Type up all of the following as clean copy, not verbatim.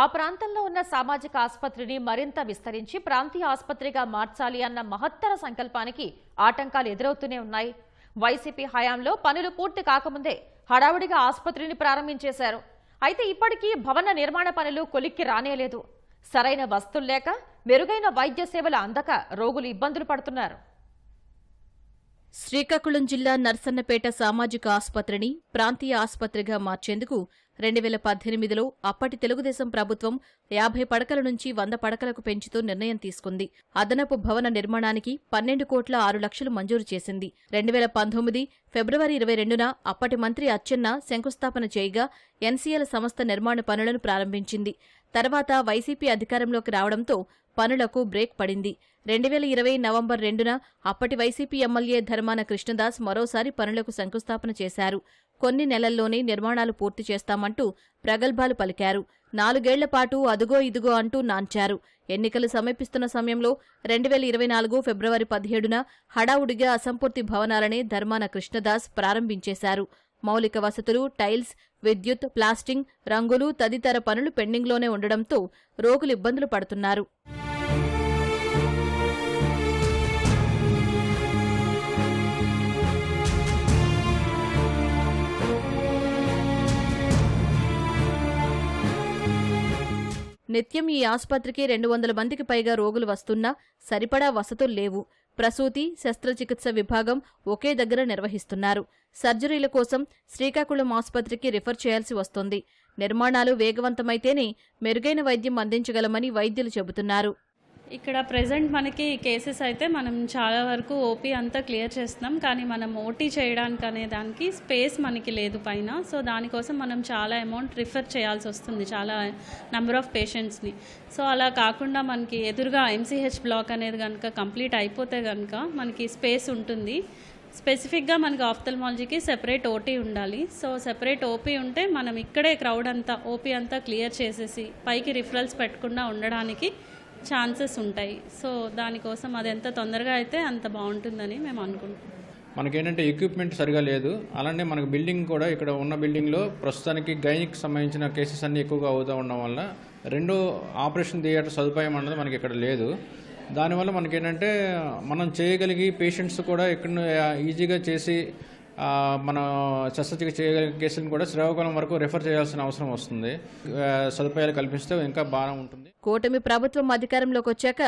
ఆ ప్రాంతంలో ఉన్న సామాజిక ఆసుపత్రిని మరింత విస్తరించి ప్రాంతీయ ఆసుపత్రిగా మార్చాలి అన్న మహత్తర సంకల్పానికి ఆటంకాలు ఎదురవుతూనే ఉన్నాయి. వైసీపీ హయాంలో పనులు పూర్తి కాకముందే హడావుడిగా ఆసుపత్రిని ప్రారంభించేశారు. అయితే ఇప్పటికీ భవన నిర్మాణ పనులు కొలిక్కి రానేలేదు. సరైన వసతులు లేక మెరుగైన వైద్య సేవలు అందక రోగులు ఇబ్బందులు పడుతున్నారు. శ్రీకాకుళం జిల్లా నర్సన్నపేట సామాజిక ఆసుపత్రిని ప్రాంతీయ ఆసుపత్రిగా మార్చేందుకు 2018లో అప్పటి తెలుగుదేశం ప్రభుత్వం 50 పడకల నుంచి 100 పడకలకు పెంచుతూ నిర్ణయం తీసుకుంది. అదనపు భవన నిర్మాణానికి 12,06,00,000 మంజూరు చేసింది. 2019 ఫిబ్రవరి 22న అప్పటి మంత్రి అచ్చెన్న శంకుస్థాపన చేయగా ఎన్సీఎల్ సంస్థ నిర్మాణ పనులను ప్రారంభించింది. తర్వాత వైసీపీ అధికారంలోకి రావడంతో పనులకు బ్రేక్ పడింది. 2020 నవంబర్ 2న అప్పటి వైసీపీ ఎమ్మెల్యే ధర్మాన కృష్ణదాస్ మరోసారి పనులకు శంకుస్థాపన చేశారు. కొన్ని నెలల్లోనే నిర్మాణాలు పూర్తి చేస్తామంటూ ప్రగల్భాలు పలికారు. 4 ఏళ్ల పాటు అదుగో ఇదుగో అంటూ నాంచారు. ఎన్నికలు సమీపిస్తున్న సమయంలో 2024 ఫిబ్రవరి 17న హడావుడిగా అసంపూర్తి భవనాలనే ధర్మాన కృష్ణదాస్ ప్రారంభించేశారు. మౌలిక వసతులు, టైల్స్, విద్యుత్, ప్లాస్టింగ్, రంగులు తదితర పనులు పెండింగ్లోనే ఉండడంతో రోగులు ఇబ్బందులు పడుతున్నారు. నిత్యం ఈ ఆసుపత్రికి 200 మందికి పైగా రోగులు వస్తున్నా సరిపడా వసతులు లేవు. ప్రసూతి, శస్త్రచికిత్స విభాగం ఒకే దగ్గర నిర్వహిస్తున్నారు. సర్జరీల కోసం శ్రీకాకుళం ఆసుపత్రికి రిఫర్ చేయాల్సి వస్తోంది. నిర్మాణాలు వేగవంతమైతేనే మెరుగైన వైద్యం అందించగలమని వైద్యులు చెబుతున్నారు. ఇక్కడ ప్రెజెంట్ మనకి కేసెస్ అయితే మనం చాలా వరకు ఓపీ అంతా క్లియర్ చేస్తున్నాం. కానీ మనం ఓటీ చేయడానికి అనే దానికి స్పేస్ మనకి లేదు పైన. సో దానికోసం మనం చాలా అమౌంట్ రిఫర్ చేయాల్సి వస్తుంది, చాలా నెంబర్ ఆఫ్ పేషెంట్స్ని. సో అలా కాకుండా మనకి ఎదురుగా ఎంసీహెచ్ బ్లాక్ అనేది కనుక కంప్లీట్ అయిపోతే కనుక మనకి స్పేస్ ఉంటుంది. స్పెసిఫిక్గా మనకి ఆఫ్థల్మాలజీకి సెపరేట్ ఓటీ ఉండాలి. సో సెపరేట్ ఓపీ ఉంటే మనం ఇక్కడే క్రౌడ్ అంతా ఓపీ అంతా క్లియర్ చేసేసి పైకి రిఫరల్స్ పెట్టకుండా ఉండడానికి ఛాన్సెస్ ఉంటాయి. సో దానికోసం అది ఎంత తొందరగా అయితే అంత బాగుంటుందని మేము అనుకుంటున్నాం. మనకేంటంటే ఎక్విప్మెంట్ సరిగా లేదు. అలానే మనకు బిల్డింగ్ కూడా ఇక్కడ ఉన్న బిల్డింగ్లో ప్రస్తుతానికి గైనిక్ సంబంధించిన కేసెస్ అన్నీ ఎక్కువగా అవుతూ ఉండడం వల్ల రెండో ఆపరేషన్ థియేటర్ సదుపాయం అన్నది మనకి ఇక్కడ లేదు. దానివల్ల మనకేంటంటే మనం చేయగలిగి పేషెంట్స్ కూడా ఇక్కడ ఈజీగా చేసి మన శస్త్రచికిత్స చేయగలిగే కేసులను కూడా శ్రీకాకుళం వరకు రెఫర్ చేయాల్సిన అవసరం వస్తుంది. సదుపాయాలు కల్పిస్తే ఇంకా బాగా ఉంటుంది. కూటమి ప్రభుత్వం అధికారంలోకి వచ్చాక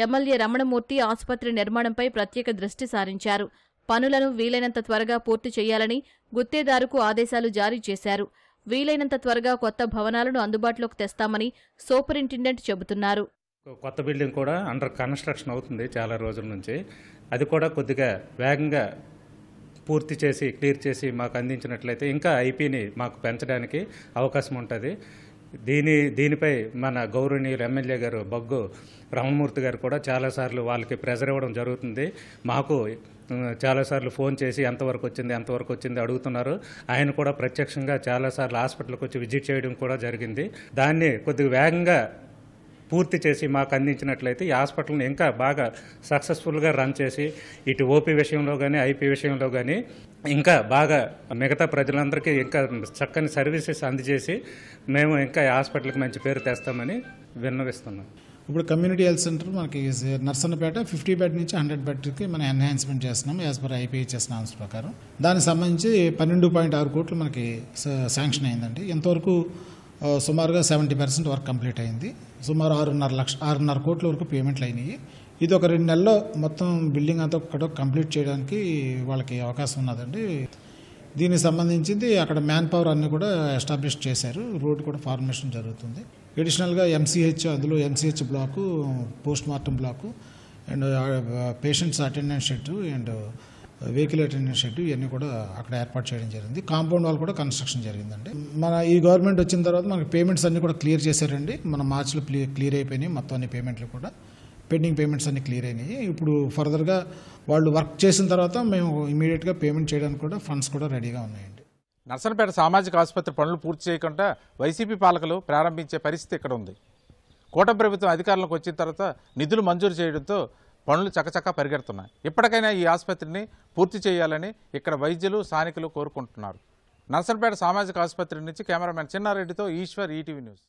ఎమ్మెల్యే రమణమూర్తి ఆసుపత్రి నిర్మాణంపై ప్రత్యేక దృష్టి సారించారు. పనులను వీలైనంత త్వరగా పూర్తి చేయాలని గుత్తేదారుకు ఆదేశాలు జారీ చేశారు. వీలైనంత త్వరగా కొత్త భవనాలను అందుబాటులోకి తెస్తామని సూపరింటెండెంట్ చెబుతున్నారు. కొత్త బిల్డింగ్ కూడా అండర్ కన్స్ట్రక్షన్ అవుతుంది చాలా రోజుల నుంచి. అది కూడా కొద్దిగా వేగంగా పూర్తి చేసి క్లియర్ చేసి మాకు అందించినట్లయితే ఇంకా ఐపీని మాకు పెంచడానికి అవకాశం ఉంటుంది. దీనిపై మన గౌరవనీయులు ఎమ్మెల్యే గారు బొగ్గు రమణమూర్తి గారు కూడా చాలాసార్లు వాళ్ళకి ప్రెజర్ ఇవ్వడం జరుగుతుంది. మాకు చాలాసార్లు ఫోన్ చేసి ఎంతవరకు వచ్చింది అడుగుతున్నారు. ఆయన కూడా ప్రత్యక్షంగా చాలాసార్లు హాస్పిటల్కి వచ్చి విజిట్ చేయడం కూడా జరిగింది. దాన్ని కొద్దిగా వేగంగా పూర్తి చేసి మాకు అందించినట్లయితే ఈ హాస్పిటల్ని ఇంకా బాగా సక్సెస్ఫుల్గా రన్ చేసి ఇటు ఓపీ విషయంలో కానీ ఐపీ విషయంలో కానీ ఇంకా బాగా మిగతా ప్రజలందరికీ ఇంకా చక్కని సర్వీసెస్ అందజేసి మేము ఇంకా ఈ హాస్పిటల్కి మంచి పేరు తెస్తామని విన్నవిస్తున్నాం. ఇప్పుడు కమ్యూనిటీ హెల్త్ సెంటర్ మనకి నర్సన్నపేట 50 బెడ్ నుంచి 100 బెడ్కి మనం ఎన్హాన్స్మెంట్ చేస్తున్నాం యాజ్ పర్ ఐపీహెచ్ఎస్ నామ్స్ ప్రకారం. దానికి సంబంధించి 12.6 కోట్లు మనకి శాంక్షన్ అయిందండి. ఇంతవరకు సుమారుగా 70% వర్క్ కంప్లీట్ అయింది. సుమారు 6.5 కోట్ల వరకు పేమెంట్లు అయినాయి. ఇది ఒక 2 నెలల్లో మొత్తం బిల్డింగ్ అంతా కంప్లీట్ చేయడానికి వాళ్ళకి అవకాశం ఉన్నదండి. దీనికి సంబంధించింది అక్కడ మ్యాన్ పవర్ అన్నీ కూడా ఎస్టాబ్లిష్ చేశారు. రోడ్ కూడా ఫార్మేషన్ జరుగుతుంది. అడిషనల్గా ఎంసీహెచ్, అందులో MCH block, post mortem block and patients attendance shed and vehicle attendance shed ఇవన్నీ కూడా అక్కడ ఏర్పాటు చేయడం జరిగింది. కాంపౌండ్ వాల్ కూడా కన్స్ట్రక్షన్ జరిగిందండి. మన ఈ గవర్నమెంట్ వచ్చిన తర్వాత మనకి పేమెంట్స్ అన్నీ కూడా క్లియర్ చేశారండి. మన మార్చిలో క్లియర్ అయిపోయినాయి. మొత్తం అన్ని పేమెంట్లు కూడా పెండింగ్ పేమెంట్స్ అన్ని క్లియర్ అయినాయి. ఇప్పుడు ఫర్దర్గా వాళ్ళు వర్క్ చేసిన తర్వాత మేము ఇమీడియట్గా పేమెంట్ చేయడానికి కూడా ఫండ్స్ కూడా రెడీగా ఉన్నాయండి. నర్సన్నపేట సామాజిక ఆసుపత్రి పనులు పూర్తి చేయకుండా వైసీపీ పాలకులు ప్రారంభించే పరిస్థితి ఇక్కడ ఉంది. కూటమి ప్రభుత్వం అధికారంలోకి వచ్చిన తర్వాత నిధులు మంజూరు చేయడంతో పనులు చకచకా పరిగెడుతున్నాయి. ఇప్పటికైనా ఈ ఆసుపత్రిని పూర్తి చేయాలని ఇక్కడ వైద్యులు, స్థానికులు కోరుకుంటున్నారు. నర్సన్నపేట సామాజిక ఆసుపత్రి నుంచి కెమెరామెన్ చిన్నారెడ్డితో ఈశ్వర్, ఈటీవీ న్యూస్.